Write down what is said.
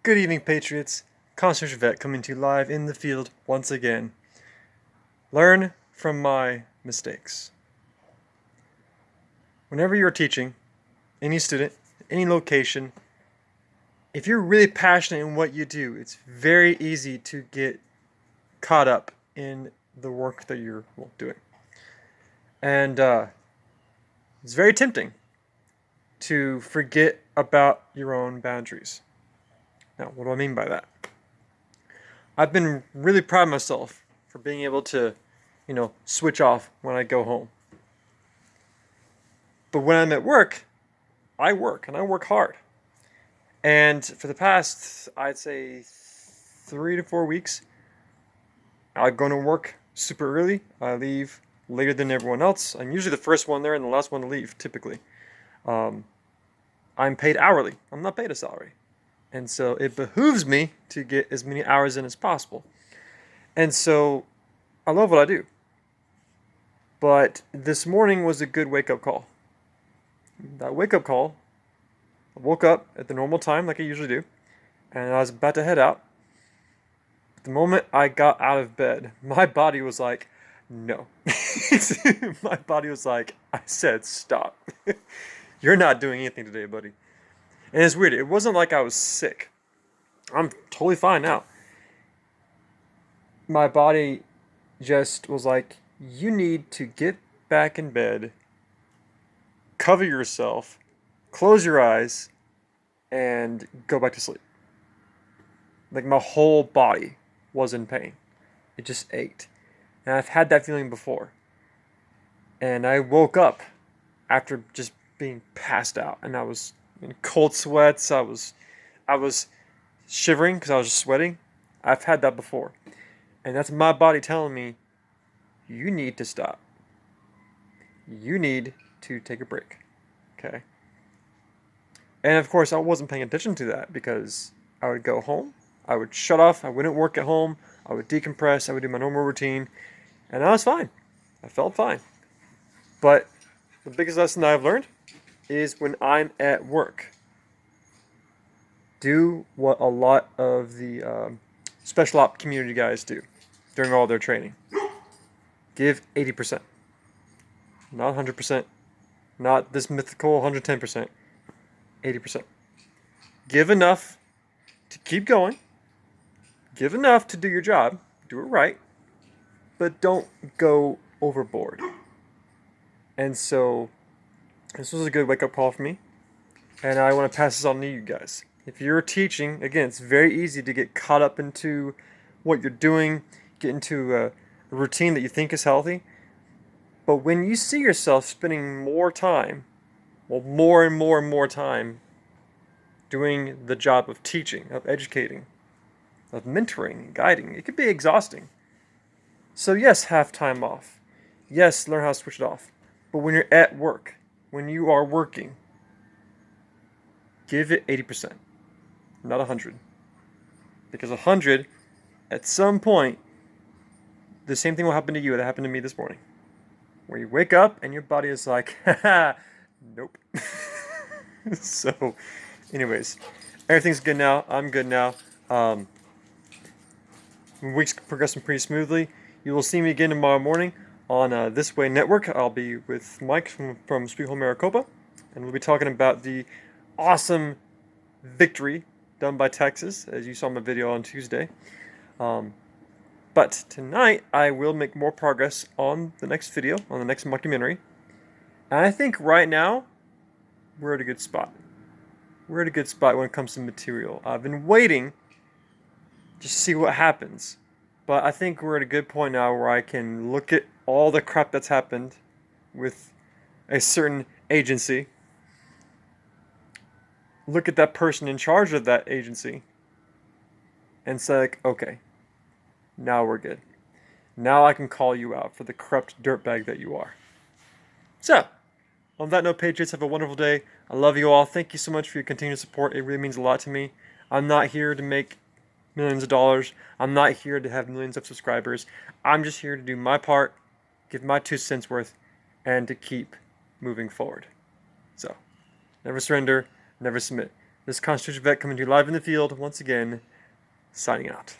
Good evening, Patriots. Concierge Vet coming to you live in the field once again. Learn from my mistakes. Whenever you're teaching, any student, any location, if you're really passionate in what you do, it's very easy to get caught up in the work that you're doing. And it's very tempting to forget about your own boundaries. Now, what do I mean by that? I've been really proud of myself for being able to, switch off when I go home. But when I'm at work, I work and I work hard. And for the past, I'd say 3 to 4 weeks, I go to work super early. I leave later than everyone else. I'm usually the first one there and the last one to leave, typically. I'm paid hourly. I'm not paid a salary. And so it behooves me to get as many hours in as possible. And so I love what I do. But this morning was a good wake-up call. That wake-up call, I woke up at the normal time like I usually do, and I was about to head out. The moment I got out of bed, my body was like, no. My body was like, I said stop. You're not doing anything today, buddy. And it's weird. It wasn't like I was sick. I'm totally fine now. My body just was like, you need to get back in bed, cover yourself, close your eyes, and go back to sleep. Like my whole body was in pain. It just ached. And I've had that feeling before. And I woke up after just being passed out, and I was in cold sweats. I was shivering because I was just sweating. I've had that before. And that's my body telling me, you need to stop. You need to take a break. Okay? And of course, I wasn't paying attention to that because I would go home, I would shut off, I wouldn't work at home, I would decompress, I would do my normal routine, and I was fine. I felt fine. But the biggest lesson that I've learned is when I'm at work, do what a lot of the special op community guys do during all their training. Give 80%. Not 100%. Not this mythical 110%. 80%. Give enough to keep going. Give enough to do your job. Do it right. But don't go overboard. And so this was a good wake-up call for me. And I want to pass this on to you guys. If you're teaching, again, it's very easy to get caught up into what you're doing, get into a routine that you think is healthy. But when you see yourself spending more time, more and more time doing the job of teaching, of educating, of mentoring, guiding, it could be exhausting. So yes, have time off. Yes, learn how to switch it off. But when you're at work, when you are working, give it 80%, not 100. Because 100, at some point, the same thing will happen to you that happened to me this morning. Where you wake up and your body is like, haha, nope. So, anyways, everything's good now. I'm good now. Weeks progressing pretty smoothly. You will see me again tomorrow morning on This Way Network. I'll be with Mike from Sweet Home Maricopa, and we'll be talking about the awesome victory done by Texas, as you saw in my video on Tuesday. But tonight, I will make more progress on the next video, on the next documentary. And I think right now, we're at a good spot. We're at a good spot when it comes to material. I've been waiting just to see what happens. But I think we're at a good point now where I can look at all the crap that's happened with a certain agency, look at that person in charge of that agency, and say, like, okay, now we're good. Now I can call you out for the corrupt dirtbag that you are. So, on that note, Patriots, have a wonderful day. I love you all. Thank you so much for your continued support. It really means a lot to me. I'm not here to make millions of dollars. I'm not here to have millions of subscribers. I'm just here to do my part, give my 2 cents worth, and to keep moving forward. So, never surrender, never submit. This Constitution Vet coming to you live in the field once again, signing out.